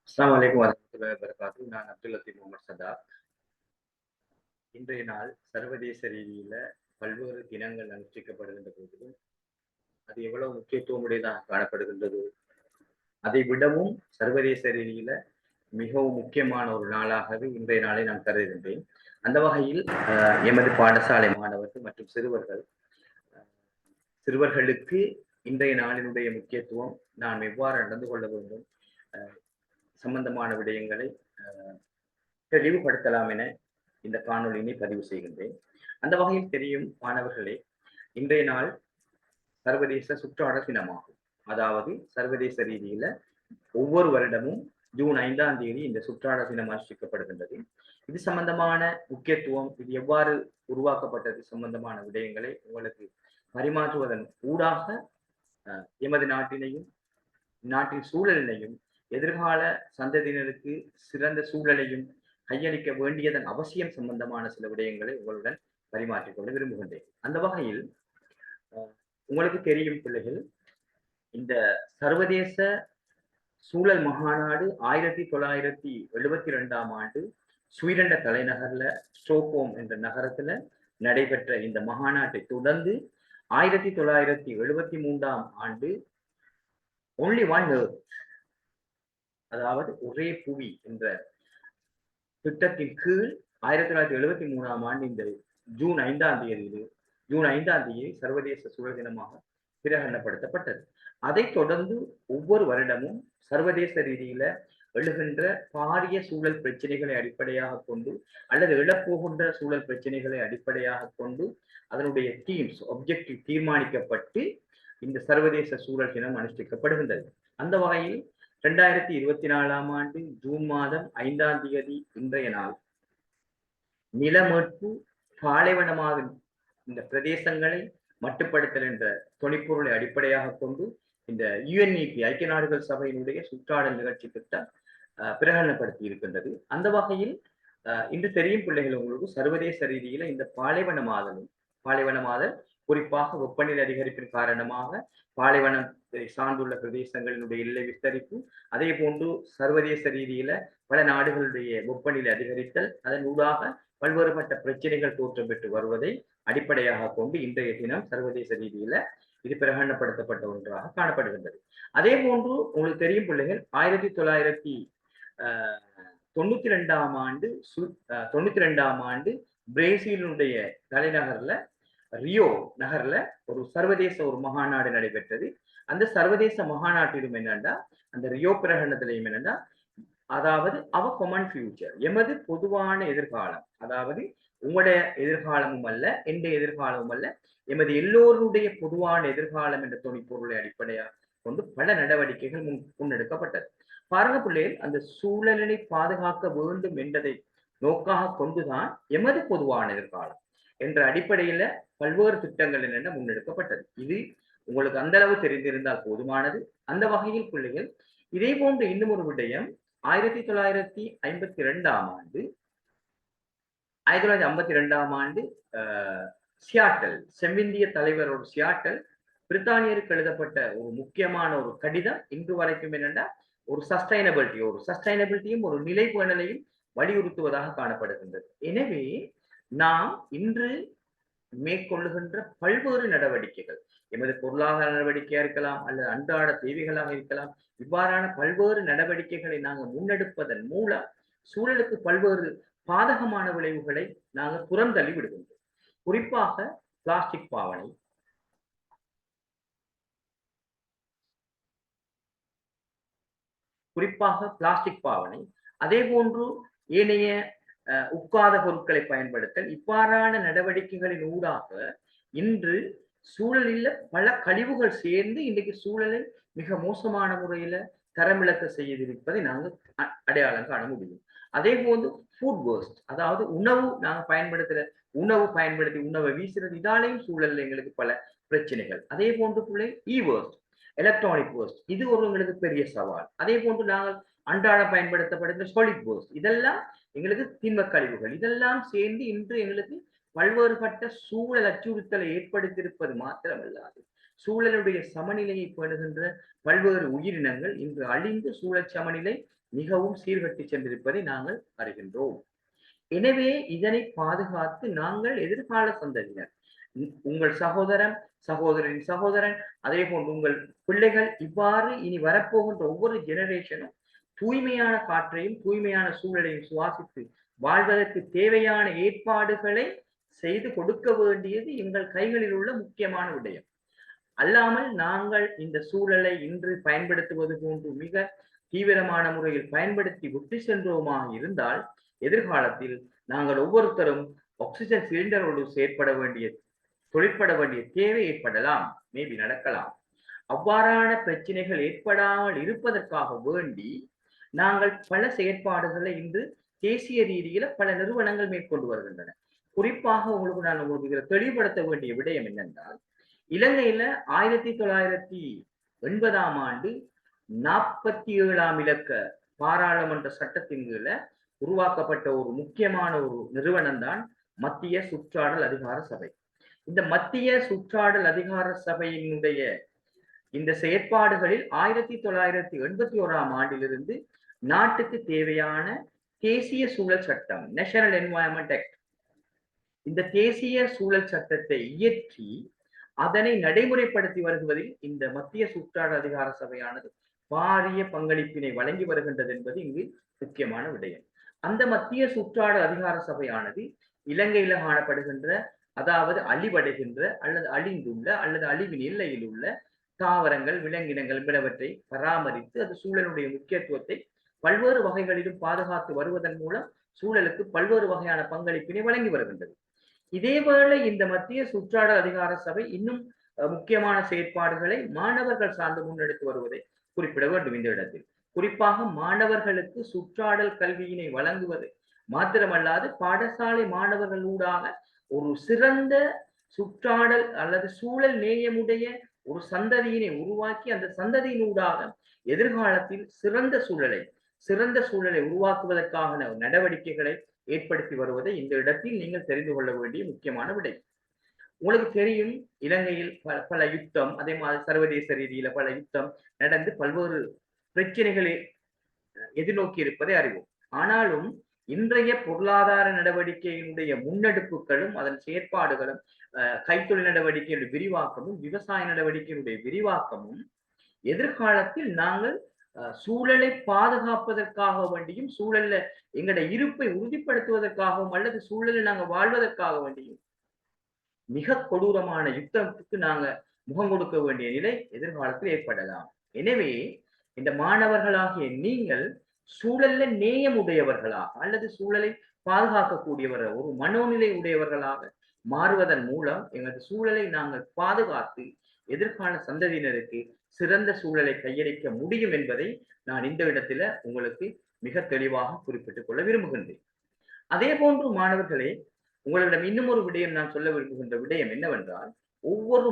அஸ்ஸலாமு அலைக்கும் வரஹ்மத்துல்லாஹி வபரகாத்துஹு. நான் அப்துல் லத்தீப் முகமது சதாப். இன்றைய நாள் சர்வதேச ரீதியில பல்வேறு தினங்கள் அனுஷ்டிக்கப்படுகின்ற போதிலும், அது எவ்வளவு முக்கியத்துவம் உடையதாக காணப்படுகின்றது. அதை விடவும் சர்வதேச ரீதியில மிகவும் முக்கியமான ஒரு நாளாகவே இன்றைய நாளை நான் கருதுகின்றேன். அந்த வகையில் எமது பாடசாலை மாணவர்கள் மற்றும் சிறுவர்களுக்கு இன்றைய நாளினுடைய முக்கியத்துவம், நாம் எவ்வாறு நடந்து கொள்ள வேண்டும் சம்பந்தமான விடயங்களை தெளிவுபடுத்தலாம் என இந்த காணொலியினை பதிவு செய்கின்றேன். அந்த வகையில் தெரியும் மாணவர்களே, இன்றைய நாள் சர்வதேச சுற்றாடல் தினமாகும். அதாவது சர்வதேச ரீதியில ஒவ்வொரு வருடமும் ஜூன் 5ஆம் தேதி இந்த சுற்றாடல் தினம் அனுஷ்டிக்கப்படுகின்றது. இது சம்பந்தமான முக்கியத்துவம், இது எவ்வாறு உருவாக்கப்பட்டது சம்பந்தமான விடயங்களை உங்களுக்கு பரிமாற்றுவதன் ஊடாக எமது நாட்டினையும் நாட்டின் சூழலினையும் எதிர்கால சந்ததியினருக்கு சிறந்த சூழலையும் கையளிக்க வேண்டியதன் அவசியம் சம்பந்தமான சில விடயங்களை உங்களுடன் பரிமாற்றிக் கொள்ள விரும்புகின்றேன். அந்த வகையில் உங்களுக்கு தெரியும் பிள்ளைகள், இந்த சர்வதேச சூழல் மாநாடு 1972ஆம் ஆண்டு ஸ்வீடன் தலைநகர்ல ஸ்டோக்ஹோம் என்ற நகரத்துல நடைபெற்ற இந்த மகாநாட்டை தொடர்ந்து 1973ஆம் ஆண்டு ஒன்லி ஒன் எர்த், அதாவது ஒரே புவி என்ற திட்டத்தின் கீழ் 1973ஆம் ஆண்டு இந்த ஜூன் 5ஆம் தேதி சர்வதேச சூழல் தினமாக பிரகடனப்படுத்தப்பட்டது. அதைத் தொடர்ந்து ஒவ்வொரு வருடமும் சர்வதேச ரீதியில எழுகின்ற பாரிய சூழல் பிரச்சனைகளை அடிப்படையாக கொண்டு அல்லது எழப்போகின்ற சூழல் பிரச்சனைகளை அடிப்படையாக கொண்டு அதனுடைய தீம்ஸ் ஆப்ஜெக்டிவ் தீர்மானிக்கப்பட்டு இந்த சர்வதேச சூழல் தினம் அனுஷ்டிக்கப்படுகின்றது. அந்த வகையில் 2024ஆம் ஆண்டு ஜூன் மாதம் 5ஆம் தேதி இன்றைய நாள் நிலமீட்பு பாலைவனமாக இந்த பிரதேசங்களை மட்டுப்படுத்தல் என்ற தொனிப்பொருளை அடிப்படையாக கொண்டு இந்த UNEP ஐக்கிய நாடுகள் சபையினுடைய சுற்றாடல் நிகழ்ச்சி திட்டம் பிரகடனப்படுத்தி இருக்கின்றது. அந்த வகையில் இன்று தெரியும் பிள்ளைகள் உங்களுக்கு, சர்வதேச ரீதியில இந்த பாலைவனமாதல் குறிப்பாக வெப்பநிலை அதிகரிப்பின் காரணமாக பாலைவனத்தை சார்ந்துள்ள பிரதேசங்களினுடைய எல்லை விஸ்தரிப்பு, அதே போன்று சர்வதேச ரீதியில பல நாடுகளுடைய வெப்பநிலை அதிகரித்தல், அதன் ஊடாக பல்வேறுபட்ட பிரச்சனைகள் தோற்றம் பெற்று வருவதை அடிப்படையாக கொண்டு இன்றைய தினம் சர்வதேச ரீதியில இது பிரகடனப்படுத்தப்பட்ட ஒன்றாக காணப்படுகின்றது. அதே போன்று உங்களுக்கு தெரியும் பிள்ளைகள், 1992ஆம் ஆண்டு பிரேசிலுடைய தலைநகர்ல ரியோ நகர்ல ஒரு சர்வதேச மகாநாடு நடைபெற்றது. அந்த சர்வதேச மகாநாட்டிலும் என்னன்னா, அந்த ரியோ பிரகடனத்திலையும் என்னன்னா, அதாவது அவர் காமன் ஃபியூச்சர், எமது பொதுவான எதிர்காலம், அதாவது உங்களுடைய எதிர்காலமும் அல்ல, எந்த எதிர்காலமும் அல்ல, எமது எல்லோருடைய பொதுவான எதிர்காலம் என்ற தொனிப்பொருளை அடிப்படையாக கொண்டு பல நடவடிக்கைகள் முன்னெடுக்கப்பட்டது. பாருங்க பிள்ளைகள், அந்த சூழலினை பாதுகாக்க வேண்டும் என்பதை நோக்காக கொண்டுதான் எமது பொதுவான எதிர்காலம் என்ற அடிப்படையில பல்வேறு திட்டங்கள் என்னென்ன முன்னெடுக்கப்பட்டது. இது உங்களுக்கு அந்த அளவு தெரிந்திருந்தால் போதுமானது. அந்த வகையில் பிள்ளைகள், இதே போன்ற இன்னும் ஒரு விடயம், 1952ஆம் ஆண்டு சியாட்டல் செவ்விந்திய தலைவரோட சியாட்டல் பிரித்தானியருக்கு எழுதப்பட்ட ஒரு முக்கியமான ஒரு கடிதம் இன்று வரைக்கும் என்னென்னா ஒரு சஸ்டைனபிலிட்டியும் ஒரு நிலைபேணலையும் வலியுறுத்துவதாக காணப்படுகின்றது. எனவே நாம் இன்று மேற்கொள்ளுகின்ற பல்வேறு நடவடிக்கைகள், எமது பொருளாதார நடவடிக்கையா இருக்கலாம் அல்லது அன்றாட தேவைகளாக இருக்கலாம், இவ்வாறான பல்வேறு நடவடிக்கைகளை நாங்கள் முன்னெடுப்பதன் மூலம் சூழலுக்கு பல்வேறு பாதகமான விளைவுகளை நாங்கள் புறந்தள்ளி விடுகின்றோம். குறிப்பாக பிளாஸ்டிக் பாவனை, அதே போன்று ஏனைய உட்காத பொருட்களை பயன்படுத்தல், இவ்வாறான நடவடிக்கைகளின் ஊடாக இன்று சூழலில் பல கழிவுகள் சேர்ந்து இன்றைக்கு சூழலை மிக மோசமான முறையில தரமிழக்க செய்திருப்பதை நாங்கள் அடையாளம் காண முடியும். அதே போன்று ஃபுட் வேஸ்ட், அதாவது நாங்கள் பயன்படுத்தி உணவை வீசுறது, இதாலேயும் சூழலில் எங்களுக்கு பல பிரச்சனைகள். அதே போன்று பிள்ளை வேஸ்ட், எலக்ட்ரானிக் வேஸ்ட், இது எங்களுக்கு பெரிய சவால். அதே போன்று நாங்கள் அன்றாட பயன்படுத்தப்படுகிற சாலிட் வேஸ்ட், இதெல்லாம் எங்களுக்கு திண்ம கழிவுகள். இதெல்லாம் சேர்ந்து இன்று எங்களுக்கு பல்வேறுபட்ட சூழல் அச்சுறுத்தலை ஏற்படுத்தியிருப்பது மாத்திரமல்லாது சூழலுடைய சமநிலையை பேணுகின்ற பல்வேறு உயிரினங்கள் இன்று அழிந்து சூழல் சமநிலை மிகவும் சீர்கட்டி சென்றிருப்பதை நாங்கள் அறிகின்றோம். எனவே இதனை பாதுகாத்து நாங்கள் எதிர்கால சந்ததியினர், உங்கள் சகோதரன், சகோதரின் சகோதரன், அதே போன்று உங்கள் பிள்ளைகள், இவ்வாறு இனி வரப்போகின்ற ஒவ்வொரு ஜெனரேஷனும் தூய்மையான காற்றையும் தூய்மையான சூழலையும் சுவாசித்து வாழ்வதற்கு தேவையான ஏற்பாடுகளை செய்து கொடுக்க வேண்டியது எங்கள் கைகளில் உள்ள முக்கியமான விடயம். அல்லாமல் நாங்கள் இந்த சூழலை இன்று பயன்படுத்துவது போன்று மிக தீவிரமான முறையில் பயன்படுத்தி விட்டு சென்றோமாக இருந்தால் எதிர்காலத்தில் நாங்கள் ஒவ்வொருத்தரும் ஆக்சிஜன் சிலிண்டரோடு தொழிற்பட வேண்டிய தேவை ஏற்படலாம், மேபி நடக்கலாம். அவ்வாறான பிரச்சனைகள் ஏற்படாமல் இருப்பதற்காக வேண்டி நாங்கள் பல செயற்பாடுகளை இன்று தேசிய ரீதியில பல நிறுவனங்கள் மேற்கொண்டு வருகின்றன. குறிப்பாக நான் உங்களுக்கு தெளிவுபடுத்த வேண்டிய விடயம் என்னென்றால், இலங்கையில 1980 47 இலக்க பாராளுமன்ற சட்டத்தின் கீழ உருவாக்கப்பட்ட ஒரு முக்கியமான ஒரு நிறுவனம் தான் மத்திய சுற்றாடல் அதிகார சபை. இந்த மத்திய சுற்றாடல் அதிகார சபையினுடைய இந்த செயற்பாடுகளில் 1981 நாட்டுக்கு தேவையான தேசிய சூழல் சட்டம், நேஷனல் என்வாயன்மெண்ட் ஆக்ட், இந்த தேசிய சூழல் சட்டத்தை இயற்றி அதனை நடைமுறைப்படுத்தி வருவதில் இந்த மத்திய சுற்றாடல் அதிகார சபையானது பாரிய பங்களிப்பினை வழங்கி வருகின்றது என்பது இங்கு முக்கியமான விடயம். அந்த மத்திய சுற்றாடல் அதிகார சபையானது இலங்கையில காணப்படுகின்ற, அதாவது அழிவடைகின்ற அல்லது அழிந்துள்ள அல்லது அழிவின் எல்லையில் உள்ள தாவரங்கள், விலங்கினங்கள் என்பவற்றை பராமரித்து அது சூழலுடைய முக்கியத்துவத்தை பல்வேறு வகைகளிலும் பாதுகாத்து வருவதன் மூலம் சூழலுக்கு பல்வேறு வகையான பங்களிப்பினை வழங்கி வருகின்றது. இதேவேளை இந்த மத்திய சுற்றாடல் அதிகார சபை இன்னும் முக்கியமான செயற்பாடுகளை மாணவர்கள் சார்ந்து முன்னெடுத்து வருவதை குறிப்பிட வேண்டும். இந்த இடத்தில் குறிப்பாக மாணவர்களுக்கு சுற்றாடல் கல்வியினை வழங்குவது மாத்திரமல்லாது பாடசாலை மாணவர்கள் ஊடாக ஒரு சிறந்த சுற்றாடல் அல்லது சூழல் நேயமுடைய ஒரு சந்ததியினை உருவாக்கி அந்த சந்ததியினூடாக எதிர்காலத்தில் சிறந்த சூழலை உருவாக்குவதற்கான நடவடிக்கைகளை ஏற்படுத்தி வருவதை இந்த இடத்தில் நீங்கள் தெரிந்து கொள்ள வேண்டிய முக்கியமான விடை. உங்களுக்கு தெரியும், இலங்கையில் பல யுத்தம், அதே மாதிரி சர்வதேச ரீதியில பல யுத்தம் நடந்து பல்வேறு பிரச்சனைகளை எதிர்நோக்கி இருப்பதை அறிவோம். ஆனாலும் இன்றைய பொருளாதார நடவடிக்கையினுடைய முன்னெடுப்புகளும் அதன் செயற்பாடுகளும், கைத்தொழில் நடவடிக்கையுடைய விரிவாக்கமும், விவசாய நடவடிக்கையினுடைய விரிவாக்கமும் எதிர்காலத்தில் நாங்கள் சூழலை பாதுகாப்பதற்காக வேண்டியும், சூழல்ல எங்களுடைய இருப்பை உறுதிப்படுத்துவதற்காகவும் அல்லது சூழலில் நாங்கள் வாழ்வதற்காக வேண்டியும் மிக கொடூரமான யுத்தத்துக்கு நாங்க முகம் கொடுக்க வேண்டிய நிலை எதிர்காலத்தில் ஏற்படலாம். எனவே இந்த மாணவர்களாகிய நீங்கள் சூழல்ல நேயம் உடையவர்களாக அல்லது சூழலை பாதுகாக்கக்கூடியவர்கள், ஒரு மனோநிலை உடையவர்களாக மாறுவதன் மூலம் எங்களது சூழலை நாங்கள் பாதுகாத்து எதிர்கால சந்ததியினருக்கு சிறந்த சூழலை கையளிக்க முடியும் என்பதை நான் இந்த இடத்துல உங்களுக்கு மிக தெளிவாக குறிப்பிட்டுக் கொள்ள விரும்புகின்றேன். அதே போன்று மாணவர்களே, உங்களிடம் இன்னும் ஒரு விடயம் நான் சொல்ல விரும்புகின்ற விடயம் என்னவென்றால், ஒவ்வொரு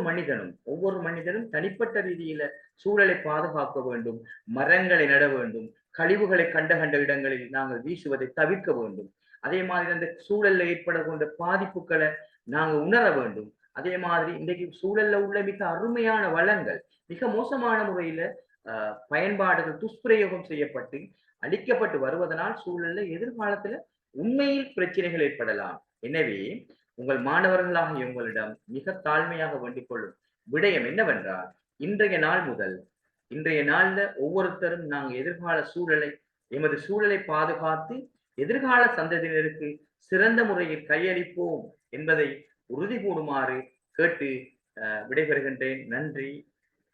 மனிதனும் தனிப்பட்ட ரீதியில சூழலை பாதுகாக்க வேண்டும், மரங்களை நட வேண்டும், கழிவுகளை கண்ட இடங்களில் நாங்கள் வீசுவதை தவிர்க்க வேண்டும். அதே மாதிரி அந்த சூழல்ல ஏற்படக்கூடிய பாதிப்புகளை நாங்கள் உணர வேண்டும். அதே மாதிரி இன்றைக்கு சூழல்ல உள்ள மிக அருமையான வளங்கள் மிக மோசமான முறையில பயன்பாடுகள் துஷ்பிரயோகம் செய்யப்பட்டு அளிக்கப்பட்டு வருவதனால் சூழல்ல எதிர்காலத்துல உண்மையில் பிரச்சனைகள் ஏற்படலாம். எனவே உங்கள் மாணவர்களாகிய உங்களிடம் மிக தாழ்மையாக வேண்டிக் கொள்ளும் விடயம் என்னவென்றால், இன்றைய நாள்ல ஒவ்வொருத்தரும் நாங்கள் எதிர்கால எமது சூழலை பாதுகாத்து எதிர்கால சந்ததியினருக்கு சிறந்த முறையில் கையளிப்போம் என்பதை உறுதி கூடுமாறு கேட்டு விடைபெறுகின்றேன். நன்றி.